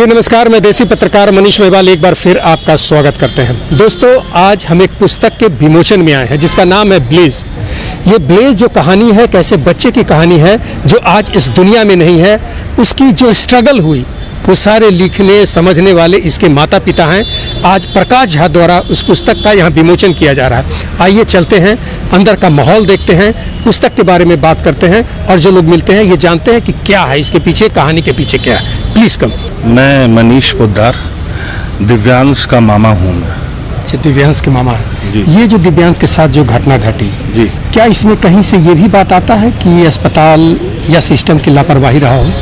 जी नमस्कार, मैं देसी पत्रकार मनीष मेहवाल एक बार फिर आपका स्वागत करते हैं। दोस्तों, आज हम एक पुस्तक के विमोचन में आए हैं जिसका नाम है ब्लेज। ये ब्लेज जो कहानी है, कैसे बच्चे की कहानी है जो आज इस दुनिया में नहीं है, उसकी जो स्ट्रगल हुई वो सारे लिखने समझने वाले इसके माता पिता हैं। आज प्रकाश झा द्वारा उस पुस्तक का यहाँ विमोचन किया जा रहा है। आइए चलते हैं, अंदर का माहौल देखते हैं, पुस्तक के बारे में बात करते हैं और जो लोग मिलते हैं ये जानते हैं कि क्या है इसके पीछे, कहानी के पीछे क्या है। प्लीज़ कम। मैं मनीष पोद्दार, दिव्यांश का मामा हूँ मैं। अच्छा, दिव्यांश के मामा है। जी। ये जो दिव्यांश के साथ जो घटना घटी, जी, क्या इसमें कहीं से ये भी बात आता है कि अस्पताल या सिस्टम की लापरवाही रहा हो?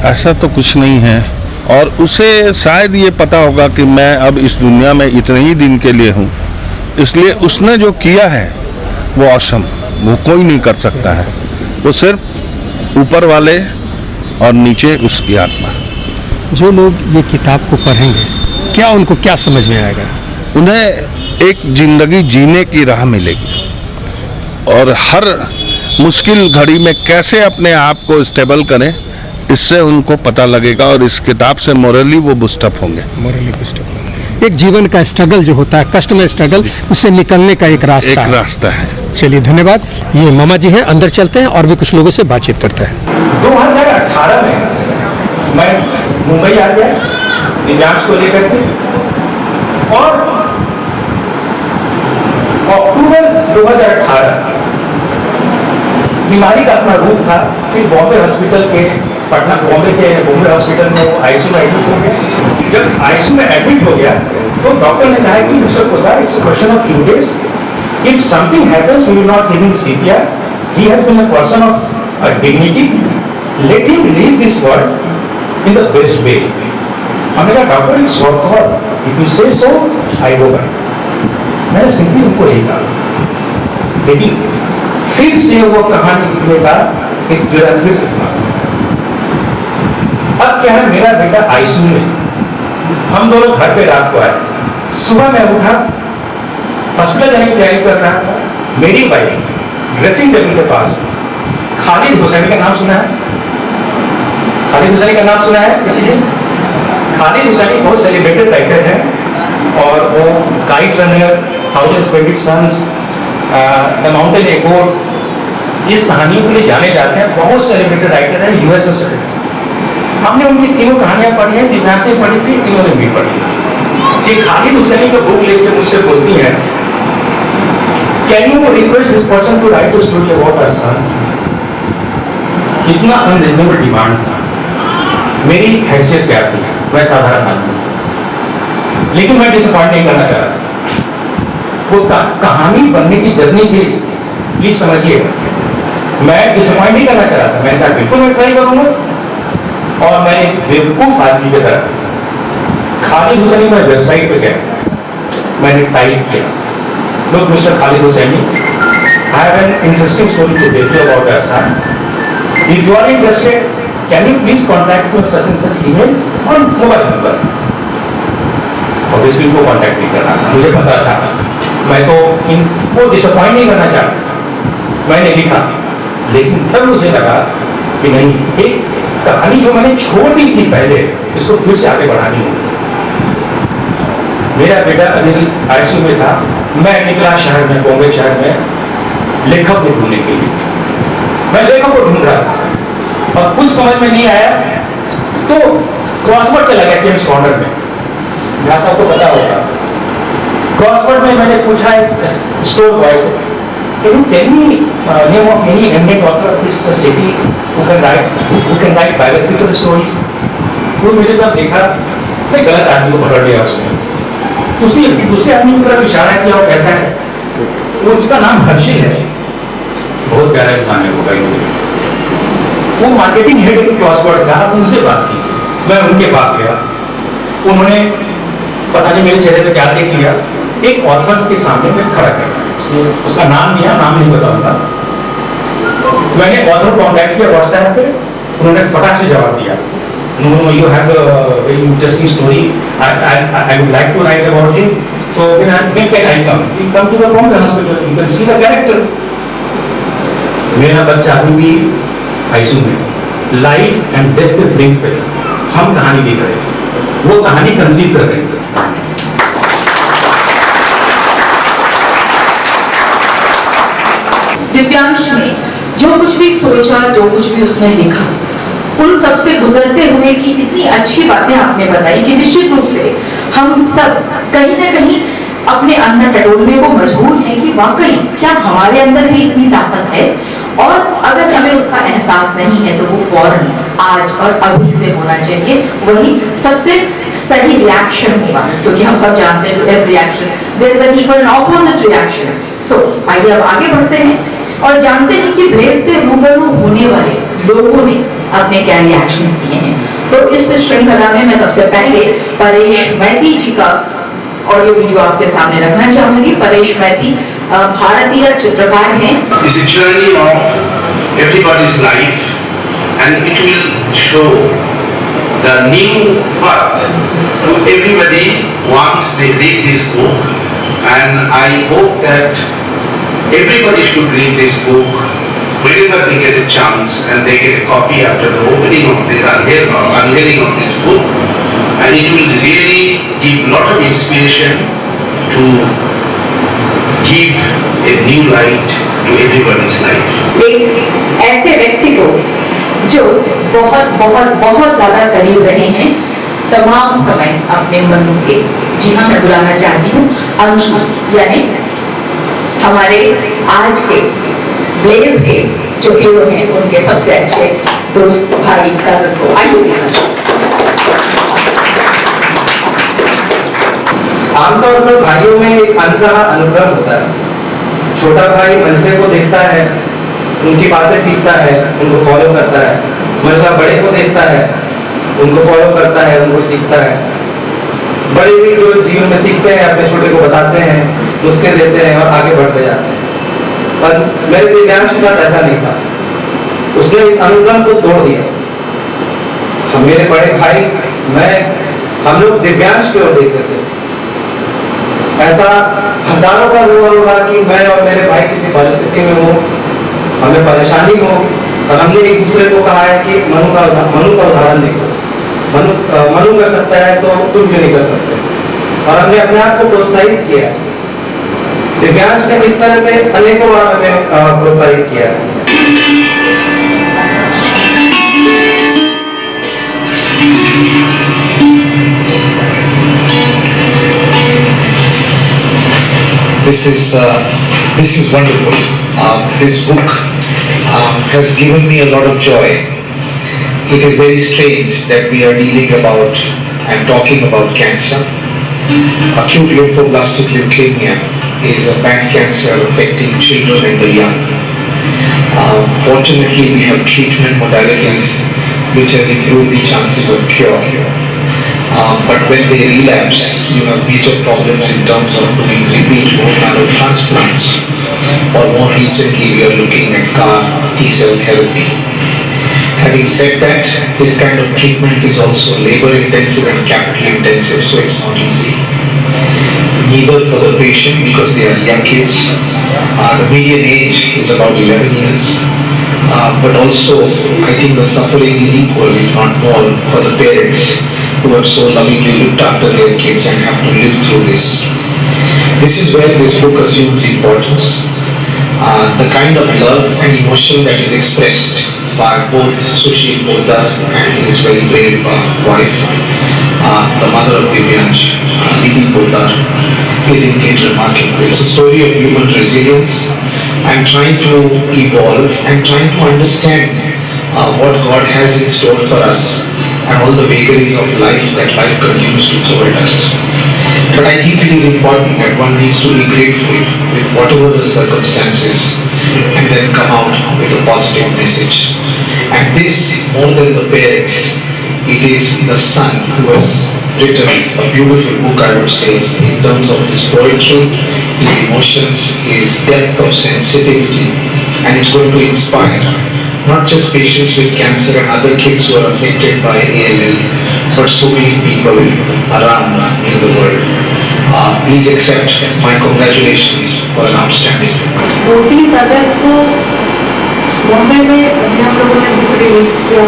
ऐसा तो कुछ नहीं है और उसे शायद ये पता होगा कि मैं अब इस दुनिया में इतने ही दिन के लिए हूँ, इसलिए उसने जो किया है वो ऑसम, वो कोई नहीं कर सकता है। वो सिर्फ ऊपर वाले और नीचे उसकी आत्मा। जो लोग ये किताब को पढ़ेंगे क्या उनको क्या समझ में आएगा? उन्हें एक जिंदगी जीने की राह मिलेगी और हर मुश्किल घड़ी में कैसे अपने आप को स्टेबल करें, इससे उनको पता लगेगा और इस किताब से मोरली वो बूस्टअप होंगे। मोरली बूस्टअप, एक जीवन का स्ट्रगल जो होता है, कष्ट में स्ट्रगल, उससे निकलने का एक रास्ता है। चलिए धन्यवाद। ये मामा जी हैं, अंदर चलते हैं और भी कुछ लोगों से बातचीत करते हैं। 2018 में मैं मुंबई आ गया दिव्यांश को लेकर के और अक्टूबर 2018 बीमारी का अपना रूप था। फिर बॉम्बे हॉस्पिटल के बॉम्बे हॉस्पिटल में वो आईसीयू में एडमिट हो गया। जब आईसीयू में एडमिट हो गया तो डॉक्टर ने कहा कि mister Poddar, it's a question of few days, if something happens we will not give him CPR, he has been a person of dignity, let him leave this world in the best way. हमने कहा doctor it's your call, if you say so I go back. मैंने simply उनको यही कहा, लेकिन फिर से वो कहानी लिखने का एक कीड़ा फिर से था। अब क्या है, मेरा बेटा आईसीयू में, हम दोनों घर पे रात को आए। सुबह मैं उठा, हॉस्पिटल जाने की तैयारी कर रहा था। मेरी वाइफ ड्रेसिंग टेबल के पास, खालिद हुसैनी का नाम सुना है? खालिद हुसैनी का नाम सुना है किसी ने? खालिद हुसैनी बहुत सेलिब्रेटेड राइटर है और वो kite runner, thousand splendid suns, the mountain एकोर्ड, इस कहानियों के लिए जाने जाते हैं। बहुत सेलिब्रेटेड राइटर है, यूएस से। हमने उनकी तीनों कहानियां पढ़ी हैं, दिव्यांश ने पढ़ी थी, तीनों ने भी पढ़ी। कि खालिद हुसैनी का बुक लेकर मुझसे बोलती है, can you request this person to write a story about our son? कितना अनरीजनेबल डिमांड था। मेरी हैसियत क्या थी, मैं साधारण आदमी, लेकिन मैं डिसअपॉइंट नहीं करना चाह रहा। वो कहानी बनने की जर्नी थी, प्लीज समझिए, मैं डिसअपॉइंट नहीं करना चाह रहा था। मैंने कहा बिल्कुल मैं ट्राई करूंगा। और मैंने बेवकूफ आदमी की तरह खालिद हुसैनी मेरे वेबसाइट पे गया, मैंने टाइप किया, look mister Khaled Hosseini, I have an interesting story to tell you about your son, if you are interested can you please contact me such and such email और मोबाइल नंबर। ऑब्वियसली उनको contact नहीं करना, मुझे पता था, मैं तो इनको डिसअपॉइंट नहीं करना चाहता। मैंने लिखा, लेकिन तब मुझे लगा कि नहीं, एक कहानी जो मैंने छोड़ दी थी पहले, इसको फिर से आगे बढ़ानी होगी। मेरा बेटा अभी आईसीयू में था, मैं निकला शहर में, बॉम्बे शहर में, लेखक को ढूंढने के लिए। मैं लेखक को ढूंढ रहा था और कुछ समझ में नहीं आया तो क्रॉसवर्ड चला गया जेम्स कॉर्नर में, जहां सबको पता होगा। क्रॉसवर्ड में मैंने पूछा एक स्टोर बॉय से, can you tell me name of any eminent author of this city who can write biographical story? वो मुझे जब देखा, मैं गलत आदमी को पकड़ लिया उसने। उसने दूसरे आदमी की तरफ इशारा किया और कहता है, वो उसका नाम हर्षिल है, बहुत प्यारा इंसान है वो भाई। वो मार्केटिंग हेड क्रॉसवर्ड था, उनसे बात की। मैं उनके पास गया, उन्होंने पता नहीं मेरे चेहरे पे क्या देख लिया, एक ऑथर के सामने में खड़ा कर, उसका नाम दिया, नाम नहीं बताऊंगा। मैंने ऑथर को कॉन्टैक्ट किया व्हाट्सएप पे, उन्होंने फटाक से जवाब दिया, no you have a very interesting story, I would like to write about him, so when can I come? You come to the Bombay hospital, you can see the character. मेरा बच्चा अभी भी आईसीयू में, life and death के brink पे, हम कहानी लिख रहे थे। वो कहानी कंसीव कर रही थी। दिव्यांश ने जो कुछ भी सोचा, जो कुछ भी उसने लिखा, उन सब से गुजरते हुए की इतनी अच्छी बातें आपने बताई कि निश्चित रूप से हम सब कहीं ना कहीं अपने अंदर टटोलने को मजबूर हैं कि वाकई क्या हमारे अंदर भी इतनी ताकत है, और अगर हमें उसका एहसास नहीं है तो वो फौरन आज और अभी से होना चाहिए। वही सबसे सही रिएक्शन होगा, क्योंकि हम सब जानते हैं every reaction there is an equal and opposite reaction. So आइए अब आगे बढ़ते हैं और जानते हैं कि ब्लेज से रूबरू होने वाले लोगों ने अपने क्या रिएक्शंस दिए हैं। तो इस श्रृंखला में मैं सबसे पहले परेश मैती जी का ऑडियो वीडियो आपके सामने रखना चाहूंगी। परेश मैती भारतीय चित्रकार हैं। It's a journey of everybody's life, and it will show the new path to everybody once they read this book. And I hope that everybody should read this book whenever they get a chance, and they get a copy after the opening of the unveiling of this book, and it will really give lot of inspiration to give a new light to everybody's life. एक ऐसे व्यक्ति को जो बहुत बहुत बहुत ज्यादा करीब रहे हैं तमाम समय अपने मनु के। जी हाँ, मैं बुलाना चाहती हूँ अंशु, यानी हमारे आज के ब्लेज के जो हीरो हैं उनके सबसे अच्छे दोस्त, भाई, कजन को। आइए। आमतौर पर भाइयों में एक अनकहा अनुक्रम होता है। छोटा भाई मंझले को देखता है, उनकी बातें सीखता है, उनको फॉलो करता है। मंझला बड़े को देखता है, उनको फॉलो करता है, उनको सीखता है। बड़े भी जो जीवन में सीखते हैं अपने छोटे को बताते हैं, नुस्खे देते हैं और आगे बढ़ते जाते हैं। पर मेरे दिव्यांश के साथ ऐसा नहीं था। उसने इस अनुक्रम को तोड़ दिया। हम, मेरे बड़े भाई, हम लोग दिव्यांश की ओर देखते थे। ऐसा हजारों बार हुआ होगा कि मैं और मेरे भाई किसी परिस्थिति में हो, हमें परेशानी हो, और हमने एक दूसरे को कहा है कि मनु का उदाहरण देखो, मनु कर सकता है तो तुम क्यों नहीं कर सकते, और हमने अपने आप को प्रोत्साहित किया। दिव्यांश ने इस तरह से अनेकों बार हमें प्रोत्साहित किया है। This is wonderful. This book has given me a lot of joy. It is very strange that we are dealing about and talking about cancer. Acute lymphoblastic leukemia is a bad cancer affecting children and the young. Fortunately, we have treatment modalities which has improved the chances of cure. But when they relapse, you have major problems in terms of doing repeat bone marrow transplants, or more recently we are looking at CAR T-cell therapy. Having said that, this kind of treatment is also labor intensive and capital intensive, so it's not easy. Neither for the patient because they are young kids. The median age is about 11 years. But also, I think the suffering is equal, if not more, for the parents who have so lovingly looked after their kids and have to live through this. This is where this book assumes importance. The kind of love and emotion that is expressed by both Sushil Poddar and his very brave wife, the mother of Divyansh, Nidhi Poddar, is indeed remarkable. It's a story of human resilience and trying to evolve and trying to understand what God has in store for us and all the vagaries of life that life continues to throw at us. But I think it is important that one needs to be grateful with whatever the circumstances and then come out with a positive message. And this, more than the parents, it is the son who has written a beautiful book, I would say, in terms of his poetry, his emotions, his depth of sensitivity, and it's going to inspire not just patients with cancer and other kids who are affected by ALL, but so many people around in the world. Please accept my congratulations for an outstanding. 14 अगस्त को बॉम्बे में हम लोगों ने book release किया।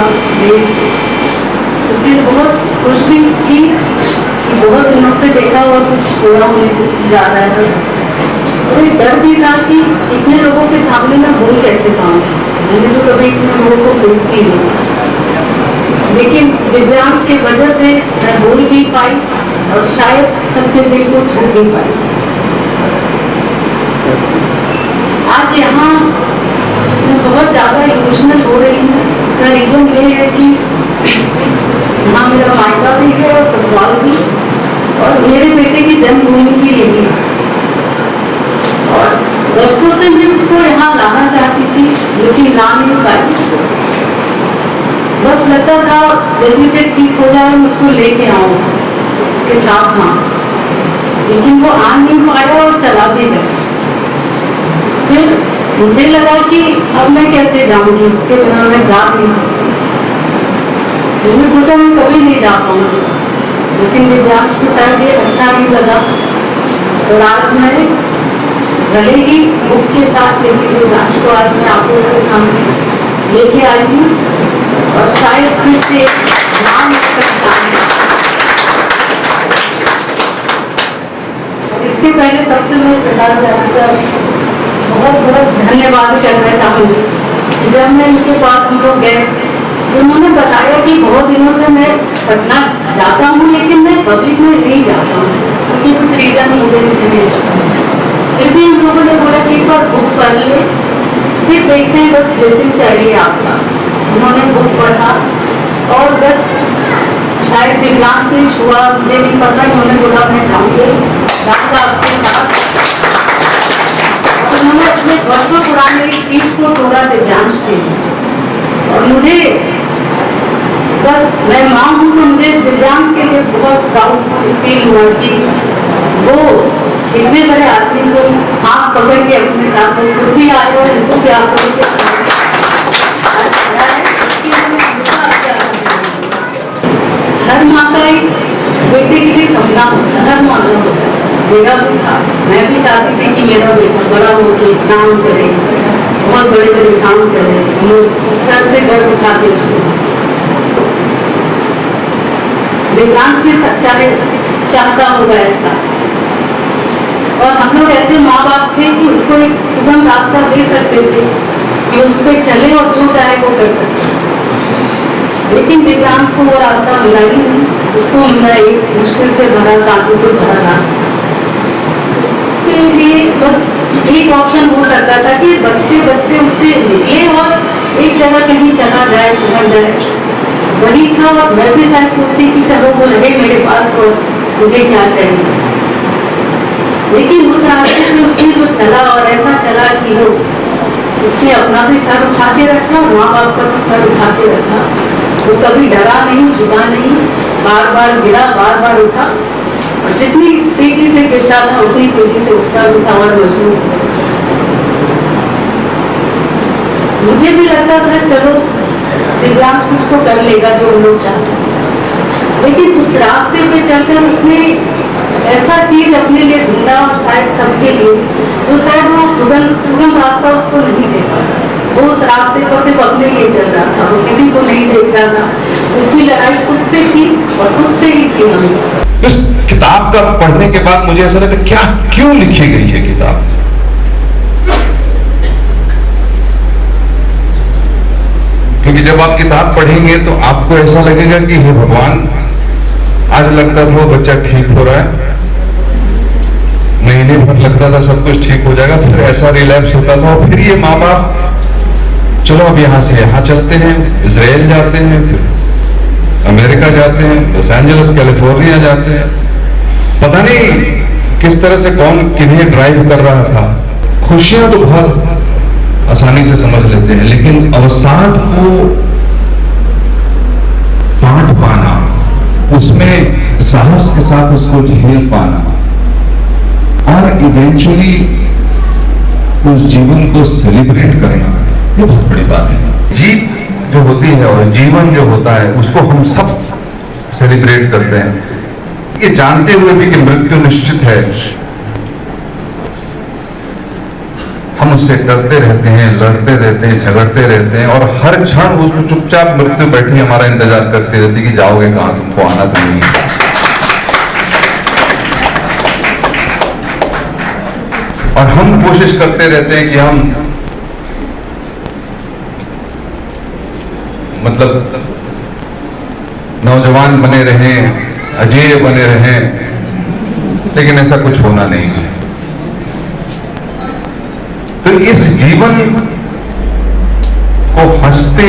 फिर बहुत खुश भी थी कि बहुत दिनों से देखा और कुछ पूरा होने जा रहा है। और एक डर भी था कि इतने लोगों के सामने मैं बोल कैसे पाऊँ, मैंने तो कभी इतने लोगों को फेस की नहीं। लेकिन दिव्यांश की वजह से मैं बोल भी पाई और शायद सबके दिल को छू भी पाई। आज यहाँ मैं बहुत ज़्यादा इमोशनल हो रही हूँ। उसका रीजन ये है कि यहाँ मेरा मायका भी है और ससुराल भी, और मेरे बेटे की जन्मभूमि भी यही है। और वर्षों से मैं उसको यहाँ लाना चाहती थी लेकिन ला नहीं पाई। बस लगता था जल्दी से ठीक हो जाए, मैं उसको लेके आऊँ उसके साथ। हाँ, लेकिन वो आ नहीं पाया और चला भी गया। फिर मुझे लगा कि अब मैं कैसे जाऊंगी, उसके बिना मैं जा नहीं सकती। मैंने सोचा मैं कभी नहीं जा पाऊंगी, लेकिन दिव्यांश को शायद ये अच्छा नहीं लगा और आज मैं भले ही बुक के साथ लेकिन दिव्यांश को आज मैं आप लोगों के सामने लेके आई हूँ और शायद फिर से नाम इसके पहले सबसे मैं प्रकाश का बहुत बहुत धन्यवाद करना चाहूँगी कि जब मैं इनके पास हम लोग गए तो उन्होंने बताया कि बहुत दिनों से मैं पटना जाता हूँ लेकिन मैं पब्लिक में नहीं जाता हूँ क्योंकि कुछ रीजन मुझे नहीं जाता। फिर भी हम लोगों ने बोला कि एक बार बुक पढ़ ले, फिर देखते हैं, बस ब्लेसिंग चाहिए आपका। उन्होंने बुक पढ़ा और बस शायद दिव्यांश ने छुआ, मुझे नहीं पता। उन्होंने बोला मैं जाऊँगा आपके साथ। उन्होंने अपने वर्षों पुराने एक चीज को तोड़ा दिव्यांश के लिए। और मुझे बस मैं माँ हूँ तो मुझे दिव्यांश के लिए बहुत प्राउड फील हुआ कि वो इतने बड़े आदमी को हाथ पकड़ के अपने साथ में खुद भी आए और इनको भी आप हर माँ का एक बेटे के लिए सपना होता है, हर माँ का होता है। मेरा भी था, मैं भी चाहती थी कि मेरा बेटा बड़ा होकर काम करे, बहुत बड़े बड़े काम करे, हम लोग सर से गर्व उठाते उसको। दिव्यांश भी सच्चा है, चाहता होगा ऐसा। और हम लोग ऐसे माँ बाप थे कि उसको एक सुगम रास्ता दे सकते थे कि उस पर चले और जो चाहे वो कर सकते। लेकिन दिव्यांश को वो रास्ता मिला ही नहीं, उसको मिला एक मुश्किल से भरा, कांटे से भरा रास्ता। उसके लिए बस एक ऑप्शन हो सकता था कि बचते बचते उससे निकले और एक जगह कहीं चला जाए, पहुंच जाए। वही था। और मैं भी शायद सोचती कि चलो वो लगे मेरे पास और मुझे क्या चाहिए। लेकिन उस रास्ते में उसने जो चला और ऐसा चला कि वो उसने अपना भी सर उठा के रखा, माँ बाप का भी सर उठा के रखा। वो कभी डरा नहीं, झुका नहीं, बार बार गिरा, बार बार उठा। और जितनी तेजी से गिरता था उतनी तेजी से उठता भी था और मजबूत था। मुझे भी लगता था चलो दिव्यांश कुछ तो कर लेगा जो हम लोग चाहते हैं। लेकिन उस रास्ते पे चलकर उसने ऐसा चीज अपने लिए ढूंढा और शायद सबके लिए जो शायद वो सुगम रास्ता उसको नहीं दे पाता। वो उस रास्ते पर सिर्फ अपने लिए चल रहा था, वो किसी को नहीं देख रहा था। उसकी लड़ाई खुद से थी और खुद से ही थी हमेशा। इस किताब का पढ़ने के बाद मुझे ऐसा लगा क्या क्यों लिखी गई है किताब। क्योंकि जब आप किताब पढ़ेंगे तो आपको ऐसा लगेगा कि हे भगवान, आज लगता था वो बच्चा ठीक हो रहा है, महीने भर लगता था सब कुछ ठीक हो जाएगा, फिर ऐसा रिलैप्स होता था। और फिर ये माँ बाप चलो अब यहां से यहां चलते हैं, इजराइल जाते हैं, फिर अमेरिका जाते हैं, लॉस एंजलिस कैलिफोर्निया जाते हैं। पता नहीं किस तरह से कौन किन्हें ड्राइव कर रहा था। खुशियां तो बहुत आसानी से समझ लेते हैं, लेकिन अवसाद को पाट पाना, उसमें साहस के साथ उसको झेल पाना और इवेंचुअली उस जीवन को सेलिब्रेट करना, ये बहुत बड़ी बात है। जीत जो होती है और जीवन जो होता है उसको हम सब सेलिब्रेट करते हैं, ये जानते हुए भी कि मृत्यु निश्चित है। हम उससे डरते रहते हैं, लड़ते रहते हैं, झगड़ते रहते हैं और हर क्षण वो चुपचाप मृत्यु बैठी हमारा इंतजार करती रहती कि जाओगे कहां, तुमको आना तो नहीं है। और हम कोशिश करते रहते हैं कि हम मतलब नौजवान बने रहें, अजेय बने रहें, लेकिन ऐसा कुछ होना नहीं है। तो इस जीवन को हंसते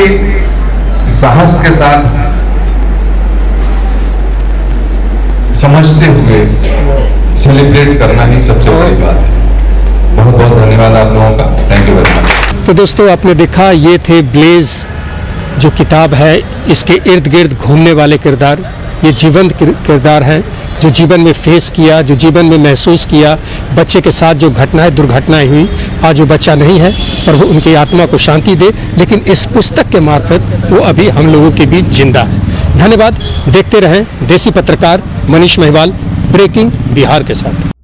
साहस के साथ समझते हुए सेलिब्रेट करना ही सबसे बड़ी बात है। बहुत बहुत धन्यवाद आप लोगों का। Thank you very much. तो दोस्तों आपने देखा, ये थे ब्लेज जो किताब है, इसके इर्द गिर्द घूमने वाले किरदार, ये जीवंत किरदार हैं जो जीवन में फेस किया, जो जीवन में महसूस किया। बच्चे के साथ जो घटनाएं, दुर्घटनाएं हुई, आज वो बच्चा नहीं है और वो उनकी आत्मा को शांति दे, लेकिन इस पुस्तक के मार्फत वो अभी हम लोगों के बीच जिंदा है। धन्यवाद। देखते रहें देसी पत्रकार मनीष महिवाल ब्रेकिंग बिहार के साथ।